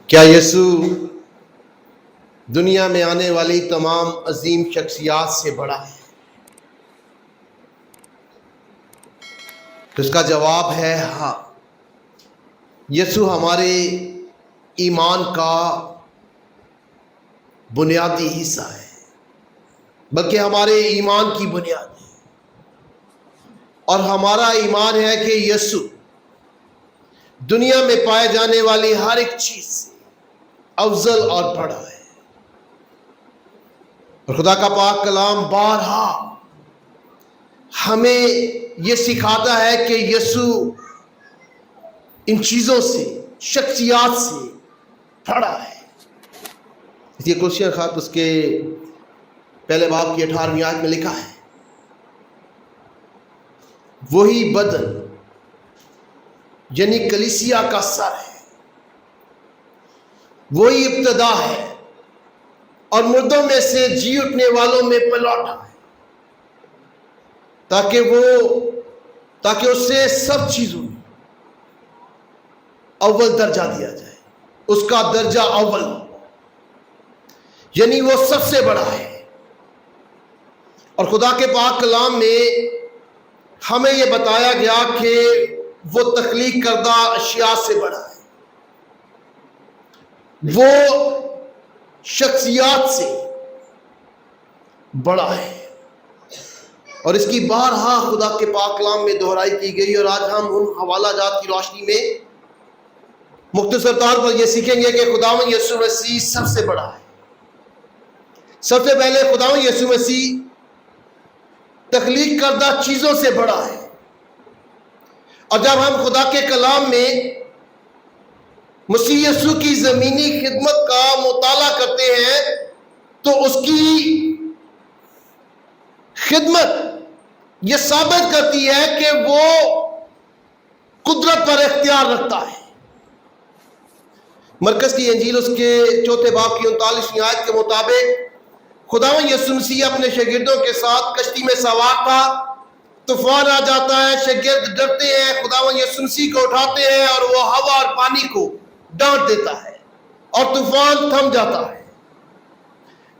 کیا یسوع دنیا میں آنے والی تمام عظیم شخصیات سے بڑا ہے؟ تو اس کا جواب ہے ہاں۔ یسوع ہمارے ایمان کا بنیادی حصہ ہے، بلکہ ہمارے ایمان کی بنیاد ہے، اور ہمارا ایمان ہے کہ یسوع دنیا میں پائے جانے والی ہر ایک چیز سے افضل اور بڑا ہے۔ اور خدا کا پاک کلام بارہا ہمیں یہ سکھاتا ہے کہ یسوع ان چیزوں سے، شخصیات سے بڑا ہے۔ اس لیے کولوسیہ خط اس کے پہلے باب کی 18ویں آیت میں لکھا ہے، وہی بدن یعنی کلیسیا کا سر ہے، وہی ابتدا ہے اور مردوں میں سے جی اٹھنے والوں میں پلوٹا ہے، تاکہ اس سے سب چیزوں میں اول درجہ دیا جائے، اس کا درجہ اول ہو، یعنی وہ سب سے بڑا ہے۔ اور خدا کے پاک کلام میں ہمیں یہ بتایا گیا کہ وہ تخلیق کردہ اشیاء سے بڑا ہے، وہ شخصیات سے بڑا ہے، اور اس کی بارہا خدا کے پاک کلام میں دہرائی کی گئی۔ اور آج ہم ان حوالہ جات کی روشنی میں مختصر طور پر یہ سیکھیں گے کہ خداوند یسوع مسیح سب سے بڑا ہے۔ سب سے پہلے خداوند یسوع مسیح تخلیق کردہ چیزوں سے بڑا ہے، اور جب ہم خدا کے کلام میں مسیح یسوع کی زمینی خدمت کا مطالعہ کرتے ہیں تو اس کی خدمت یہ ثابت کرتی ہے کہ وہ قدرت پر اختیار رکھتا ہے۔ مرکز کی انجیل اس کے 4 باب کی 39ویں آیت کے مطابق خداوند یسوع مسیح اپنے شاگردوں کے ساتھ کشتی میں سوار تھا، طوفان آ جاتا ہے، شاگرد ڈرتے ہیں، خداوند یسوع مسیح کو اٹھاتے ہیں اور وہ ہوا اور پانی کو ڈانٹ دیتا ہے اور طوفان تھم جاتا ہے۔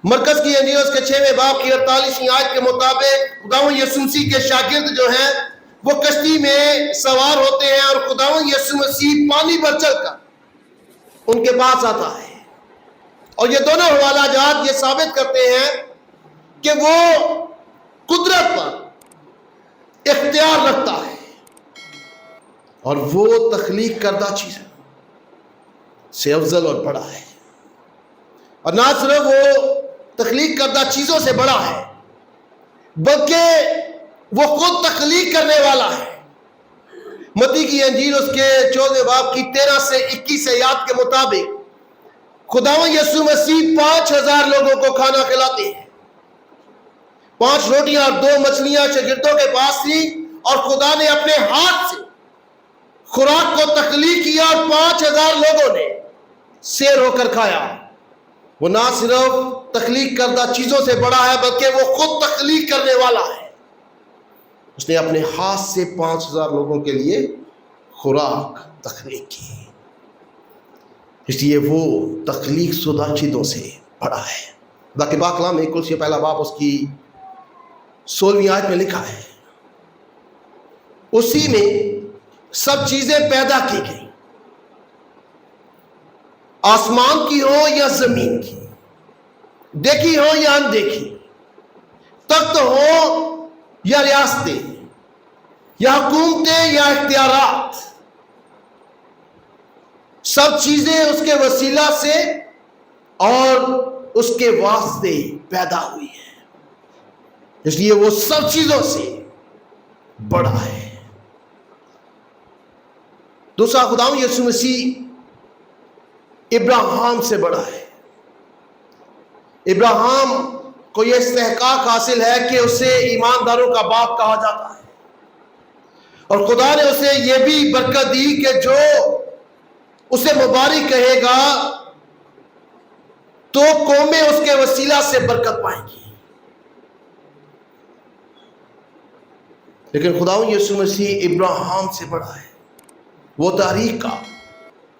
مرکز کی انجیل اس کے 6 باب کی 48ویں آیت کے مطابق خداوند یسوع مسیح کے شاگرد جو ہیں وہ کشتی میں سوار ہوتے ہیں اور خداوند یسوع مسیح پانی پر چل کر ان کے پاس آتا ہے، اور یہ دونوں حوالہ جات یہ ثابت کرتے ہیں کہ وہ قدرت پر اختیار رکھتا ہے، اور وہ تخلیق کردہ چیز سے افضل اور بڑا ہے۔ اور نہ صرف وہ تخلیق کردہ چیزوں سے بڑا ہے، بلکہ وہ خود تخلیق کرنے والا ہے۔ متی کی انجیل اس کے 14 باب کی 13 سے 21 آیات کے مطابق خداوند یسوع مسیح 5000 لوگوں کو کھانا کھلاتے ہیں۔ 5 روٹیاں اور 2 مچھلیاں شاگردوں کے پاس تھی، اور خدا نے اپنے ہاتھ سے خوراک کو تخلیق کیا اور 5000 لوگوں نے سیر ہو کر کھایا۔ وہ نہ صرف تخلیق کردہ چیزوں سے بڑا ہے بلکہ وہ خود تخلیق کرنے والا ہے۔ اس نے اپنے ہاتھ سے 5000 لوگوں کے لیے خوراک تخلیق کی، اس لیے وہ تخلیق شدہ چیزوں سے بڑا ہے۔ خدا کے پاک کلام میں کولوسیہ پہلا باب اس کی 16ویں آیت میں لکھا ہے، اسی میں سب چیزیں پیدا کی گئی، آسمان کی ہو یا زمین کی، دیکھی ہو یا اندیکھی، تخت ہو یا ریاستیں یا حکومتیں یا اختیارات، سب چیزیں اس کے وسیلہ سے اور اس کے واسطے پیدا ہوئی ہیں، اس لیے وہ سب چیزوں سے بڑا ہے۔ دوسرا، خداوند یسوع مسیح ابراہیم سے بڑا ہے۔ ابراہیم کو یہ استحقاق حاصل ہے کہ اسے ایمانداروں کا باپ کہا جاتا ہے، اور خدا نے اسے یہ بھی برکت دی کہ جو اسے مبارک کہے گا تو قومیں اس کے وسیلہ سے برکت پائیں گی۔ لیکن خداوند یسوع مسیح ابراہیم سے بڑا ہے، وہ تاریخ کا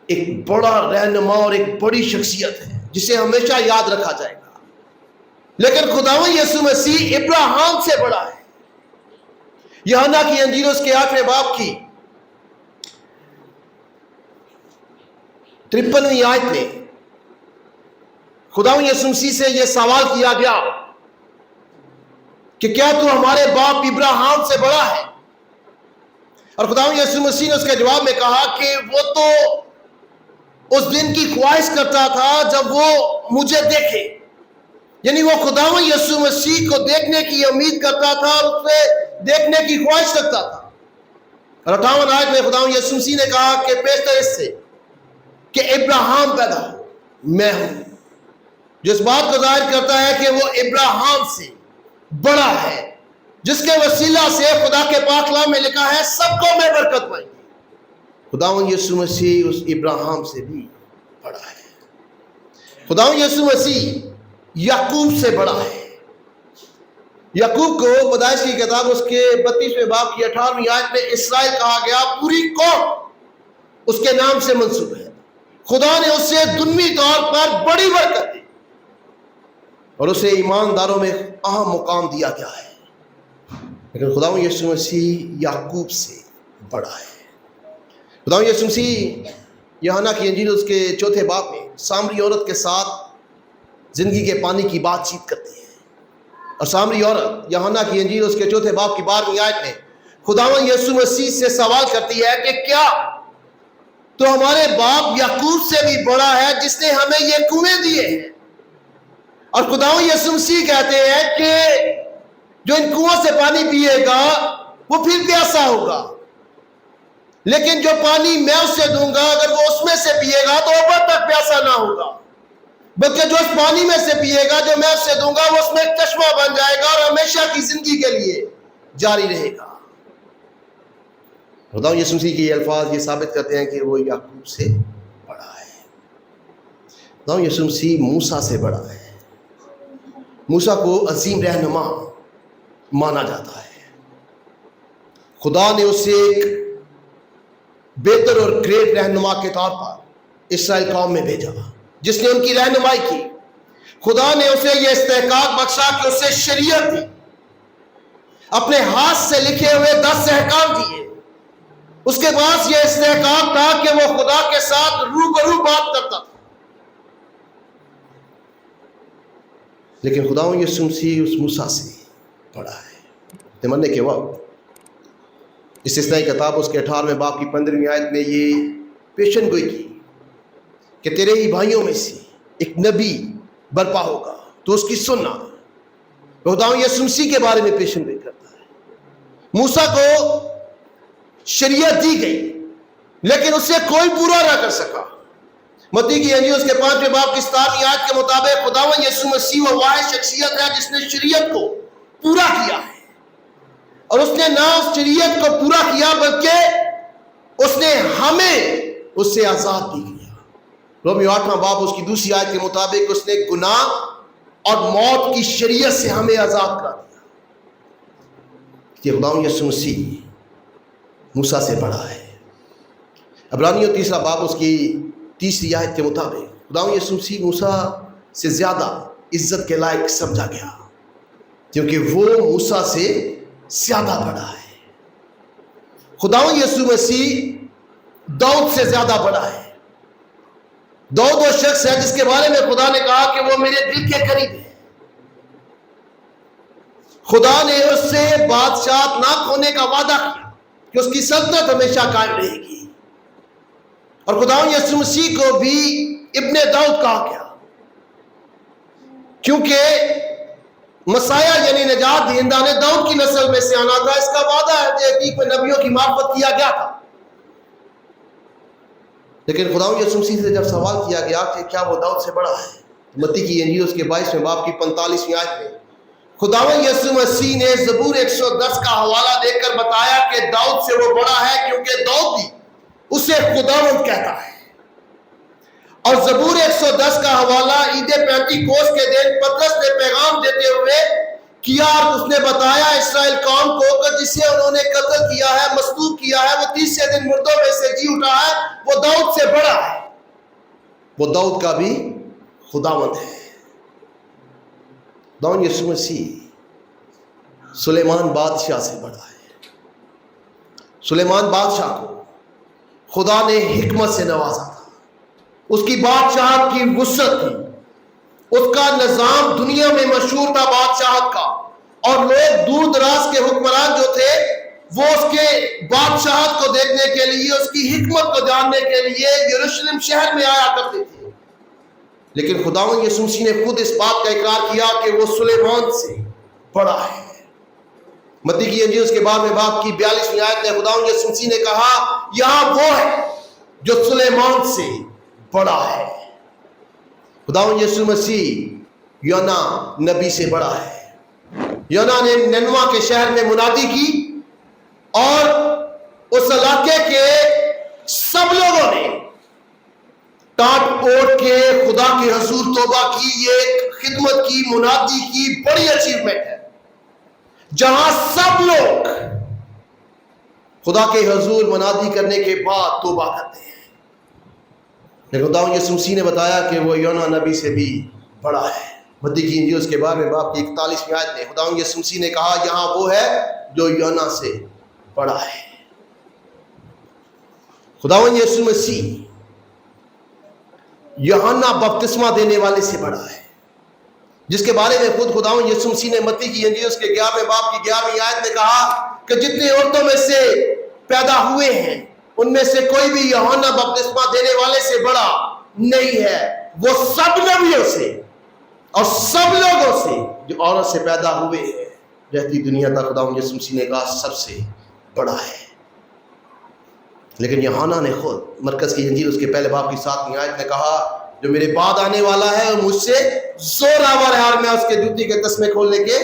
ایک بڑا رہنما اور ایک بڑی شخصیت ہے جسے ہمیشہ یاد رکھا جائے گا، لیکن خداوند یسوع مسیح ابراہیم سے بڑا ہے۔ یوحنا کی انجیل اس کے 8ویں باب کی 53ویں آیت میں خداوند یسوع مسیح سے یہ سوال کیا گیا کہ کیا تو ہمارے باپ ابراہیم سے بڑا ہے؟ اور خداوند یسوع مسیح نے اس کے جواب میں کہا کہ وہ تو اس دن کی خواہش کرتا تھا جب وہ مجھے دیکھے، یعنی وہ خداوند یسوع مسیح کو دیکھنے کی امید کرتا تھا اور اسے دیکھنے کی خواہش رکھتا تھا۔ اور 58 آیت میں خداوند یسوع مسیح نے کہا کہ بیشتر اس سے کہ ابراہیم پیدا ہو، میں ہوں، جو اس بات کو ظاہر کرتا ہے کہ وہ ابراہیم سے بڑا ہے، جس کے وسیلہ سے خدا کے پاک کلام میں لکھا ہے سب کو میں برکت پائیں گے۔ خداوند یسوع مسیح اس ابراہیم سے بھی بڑا ہے۔ خداوند یسوع مسیح یعقوب سے بڑا ہے۔ یعقوب کو پیدائش کی کتاب اس کے 32ویں باب کی 18ویں آیت میں اسرائیل کہا گیا، پوری قوم اس کے نام سے منسوب ہے۔ خدا نے اسے دنوی طور پر بڑی برکت دی اور اسے ایمانداروں میں اہم مقام دیا گیا ہے، لیکن خداوند یسوع مسیح یعقوب سے بڑا ہے۔ خداوند یسوع مسیح یوحنا کی انجیل اس کے 4 باب میں سامری عورت کے ساتھ زندگی کے پانی کی بات چیت کرتے ہیں، اور سامری عورت یوحنا کی انجیل اس کے 4 باب کی 12ویں آیت میں خداوند یسوع مسیح سے سوال کرتی ہے کہ کیا تو ہمارے باپ یعقوب سے بھی بڑا ہے جس نے ہمیں یہ کنویں دیے ہیں؟ اور خداوند یسوع مسیح کہتے ہیں کہ جو ان کنووں سے پانی پیے گا وہ پھر پیاسا ہوگا، لیکن جو پانی میں اسے دوں گا اگر وہ اس میں سے پیے گا تو ابد تک پیاسا نہ ہوگا، بلکہ جو اس پانی میں سے پیے گا جو میں اسے دوں گا وہ اس میں ایک چشمہ بن جائے گا اور ہمیشہ کی زندگی کے لیے جاری رہے گا۔ خداوند یسوع مسیح کے یہ الفاظ یہ ثابت کرتے ہیں کہ وہ یعقوب سے بڑا ہے۔ خداوند یسوع مسیح موسیٰ سے بڑا ہے۔ موسیٰ کو عظیم رہنما مانا جاتا ہے۔ خدا نے اسے ایک بہتر اور گریٹ رہنما کے طور پر اسرائیل قوم میں بھیجا جس نے ان کی رہنمائی کی۔ خدا نے اسے یہ استحقاق بخشا کہ اسے شریعت دی، اپنے ہاتھ سے لکھے ہوئے 10 احکام دیے۔ اس کے پاس یہ استحقاق تھا کہ وہ خدا کے ساتھ روبرو بات کرتا تھا، لیکن خداوند یسوع مسیح اس موسیٰ سے بڑا ہے۔ مرنے کے وقت استثنائی کتاب اس کے 18ویں باب کی 15ویں آیت میں یہ پیشن گوئی کی کہ تیرے ہی بھائیوں میں سے ایک نبی برپا ہوگا تو اس کی سننا۔ خداوند یسوع مسیح کے بارے میں پیشن گوئی کرتا ہے۔ موسیٰ کو شریعت دی گئی لیکن اسے کوئی پورا نہ کر سکا۔ متی کی انجیل اس کے 5ویں باب کی 17ویں آیت کے مطابق خداوند یسوع مسیح وہ واحد شخصیت ہے جس نے شریعت کو پورا کیا ہے، اور اس نے نہ اس شریعت کو پورا کیا بلکہ اس نے ہمیں اس سے آزاد بھی کیا۔ رومیو 8واں باب اس کی دوسری آیت کے مطابق اس نے گناہ اور موت کی شریعت سے ہمیں آزاد کرا دیا۔ کہ خداوند یسوع مسیح موسیٰ سے بڑا ہے۔ عبرانیوں 3 باب اس کی 30 آیت کے مطابق خداوند یسوع مسیح موسیٰ سے زیادہ عزت کے لائق سمجھا گیا کیونکہ وہ موسیٰ سے زیادہ بڑا ہے۔ خداوند یسوع مسیح داؤد سے زیادہ بڑا ہے۔ داؤد وہ شخص ہے جس کے بارے میں خدا نے کہا کہ وہ میرے دل کے قریب ہے۔ خدا نے اس سے بادشاہت نہ کھونے کا وعدہ کیا کہ اس کی سلطنت ہمیشہ قائم رہے گی، اور خداوند یسوع مسیح کو بھی ابن داؤد کہا گیا کیونکہ مسیح یعنی نجات دہندہ نے داؤد کی نسل میں سے آنا تھا۔ اس کا وعدہ ہے کہ حقیقت میں نبیوں کی معرفت کیا گیا تھا، لیکن خداوند یسوع مسیح سے جب سوال کیا گیا کہ کیا وہ داؤد سے بڑا ہے، متی کی انجیل اس کے 22ویں باب کی 45ویں آیت میں خداوند یسوع مسیح نے زبور 110 کا حوالہ دے کر بتایا کہ داؤد سے وہ بڑا ہے کیونکہ داؤد بھی اسے خداوند کہتا ہے۔ اور زبور 110 کا حوالہ عید پینتیکوس کے دن پترس نے پیغام دیتے ہوئے کیا، اور اس نے بتایا اسرائیل قوم کو کہ جسے انہوں نے قتل کیا ہے، مصلوب کیا ہے، وہ 30 دن مردوں میں سے جی اٹھا ہے، وہ داؤد سے بڑا ہے۔ وہ داؤد کا بھی خداوند ہے۔ خداوند یسوع مسیح سلیمان بادشاہ سے بڑا ہے۔ سلیمان بادشاہ کو خدا نے حکمت سے نوازا تھا، اس کی بادشاہت کی وسعت تھی، اس کا نظام دنیا میں مشہور تھا بادشاہت کا، اور لوگ دور دراز کے حکمران جو تھے وہ اس کے بادشاہت کو دیکھنے کے لیے، اس کی حکمت کو جاننے کے لیے یروشلم شہر میں آیا کرتے تھے۔ لیکن خداوند یسوع مسیح نے خود اس بات کا اقرار کیا کہ وہ سلیمان سے بڑا ہے۔ متی کی انجیل اس کے بعد میں باب کی 42ویں آیت میں خداوند یسوع مسیح نے کہا یہاں وہ ہے جو سلیمان سے بڑا ہے۔ خداوند یسوع مسیح یونا نبی سے بڑا ہے۔ یونا نے نینوا کے شہر میں منادی کی اور اس علاقے کے سب لوگوں نے ٹاٹ اوٹ کے خدا کے حضور توبہ کی۔ یہ خدمت کی، منادی کی بڑی اچیومنٹ ہے جہاں سب لوگ خدا کے حضور منادی کرنے کے بعد توبہ کرتے ہیں۔ لیکن خداوند یسوع مسیح نے بتایا کہ وہ یونا نبی سے بھی بڑا ہے۔ متی کی انجیل اس کے بارے میں باب کی 41ویں آیت میں خداوند یسوع مسیح نے کہا یہاں وہ ہے جو یونا سے بڑا ہے۔ خداوند یسوع مسیح یوحنا بپتسمہ دینے والے سے بڑا ہے، جس کے بارے میں خود خداوند یسوع مسیح نے متی کی انجیل اس کے 11ویں باب کی 11ویں آیت میں کہا کہ جتنے عورتوں میں سے پیدا ہوئے ہیں ان میں سے کوئی بھی یوحنا بپتسمہ دینے والے سے بڑا نہیں ہے، وہ سب نبیوں سے اور سب لوگوں سے جو عورت سے پیدا ہوئے ہیں رہتی دنیا تک خداوند یسوع مسیح نے کہا سب سے بڑا ہے۔ لیکن یوحنا نے خود مرکز کی انجیل اس کے پہلے باب کی 7ویں آیت میں کہا جو میرے بعد آنے والا ہے اور مجھ سے زوراور ہے اور میں اس کے جوتی کے تسمے کھولنے کے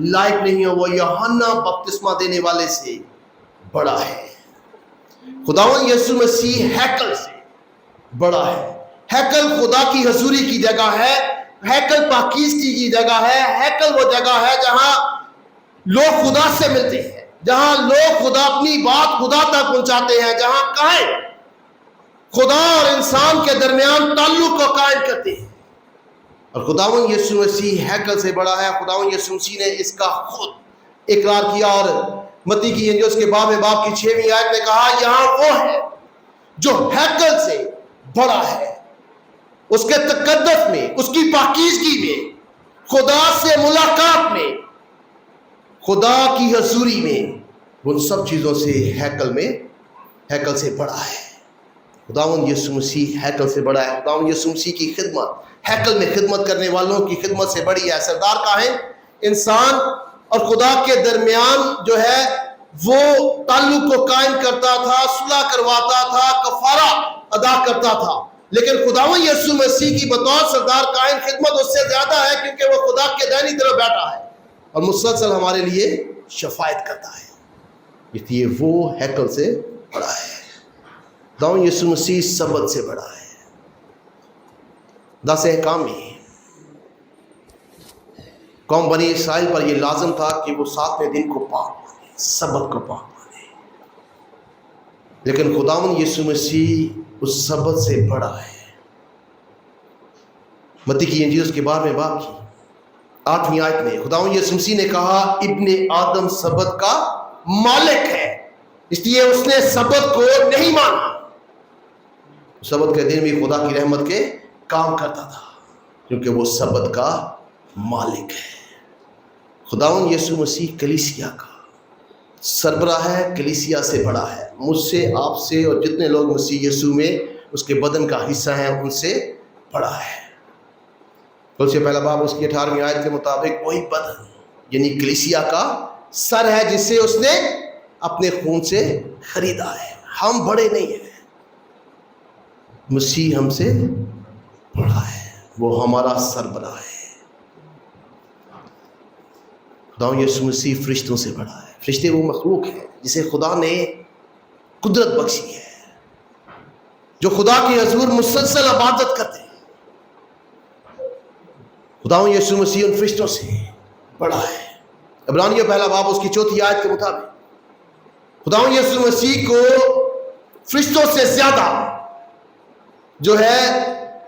لائق نہیں ہوں، وہ یوحنا بپتسمہ دینے والے سے بڑا ہے۔ خداوند یسوع مسیح ہیکل سے بڑا ہے۔ ہیکل خدا کی حضوری کی جگہ ہے، ہیکل پاکیزگی کی جگہ ہے، ہیکل وہ جگہ ہے جہاں لوگ خدا سے ملتے ہیں، جہاں لوگ خدا اپنی بات خدا تک پہنچاتے ہیں، جہاں قائم خدا اور انسان کے درمیان تعلق کو قائم کرتے ہیں۔ اور خداوند یسوع مسیح ہیکل سے بڑا ہے۔ خداوند یسوع مسیح نے اس کا خود اقرار کیا اور متی کی انجیل اس کے باب میں باب کی 6ویں آیت میں کہا یہاں وہ ہے جو ہیکل سے بڑا ہے۔ اس کے تقدس میں، اس کی پاکیزگی میں، خدا سے ملاقات میں، خدا کی حضوری میں، ان سب چیزوں سے ہیکل سے بڑا ہے۔ خداوند یسوع مسیح ہیکل سے بڑا ہے۔ خداوند یسوع مسیح کی خدمت ہیکل میں خدمت کرنے والوں کی خدمت سے بڑی ہے۔ سردار کاہن انسان اور خدا کے درمیان جو ہے وہ تعلق کو قائم کرتا تھا، صلح کرواتا تھا، کفارہ ادا کرتا تھا، لیکن خداوند یسوع مسیح کی بطور سردار کاہن خدمت اس سے زیادہ ہے کیونکہ وہ خدا کے دائنی طرف بیٹھا ہے اور مسلسل ہمارے لیے شفاعت کرتا ہے، اس لیے وہ ہیکل سے بڑا ہے۔ خداوند یسوع مسیح سبت سے بڑا ہے۔ 10 احکام میں قوم بنی اسرائیل پر یہ لازم تھا کہ وہ 7ویں دن کو پاک مانے، سبت کو پاک مانے، لیکن خداوند یسوع مسیح اس سبت سے بڑا ہے۔ متی کی انجیل اس کے بارے میں باب کی 8ویں آیت میں خداوند یسوع مسیح نے کہا ابن آدم سبت کا مالک ہے، اس لیے اس نے سبت کو نہیں مانا۔ سبت کے دن بھی خدا کی رحمت کے کام کرتا تھا کیونکہ وہ سبت کا مالک ہے۔ خداوند یسوع مسیح کلیسیا کا سربراہ ہے، کلیسیا سے بڑا ہے، مجھ سے، آپ سے اور جتنے لوگ مسیح یسوع میں اس کے بدن کا حصہ ہیں ان سے بڑا ہے۔ کلوسی پہلا باب اس کی 18ویں آیت کے مطابق وہی بدن یعنی کلیسیا کا سر ہے جسے اس نے اپنے خون سے خریدا ہے۔ ہم بڑے نہیں ہیں، مسیح ہم سے بڑا ہے، وہ ہمارا سربراہ ہے۔ خداوند یسوع مسیح فرشتوں سے بڑا ہے۔ فرشتے وہ مخلوق ہے جسے خدا نے قدرت بخشی ہے، جو خدا کے حضور مسلسل عبادت کرتے ہیں۔ خداوند یسوع مسیح ان فرشتوں سے بڑا ہے۔ عبرانیوں پہلا باب اس کی 4تھی آیت کے مطابق خداوند یسوع مسیح کو فرشتوں سے زیادہ جو ہے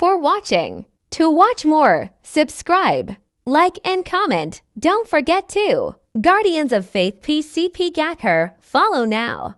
for watching. To watch more, subscribe, like and comment. Don't forget to Guardians of Faith PCP Gacker. Follow now.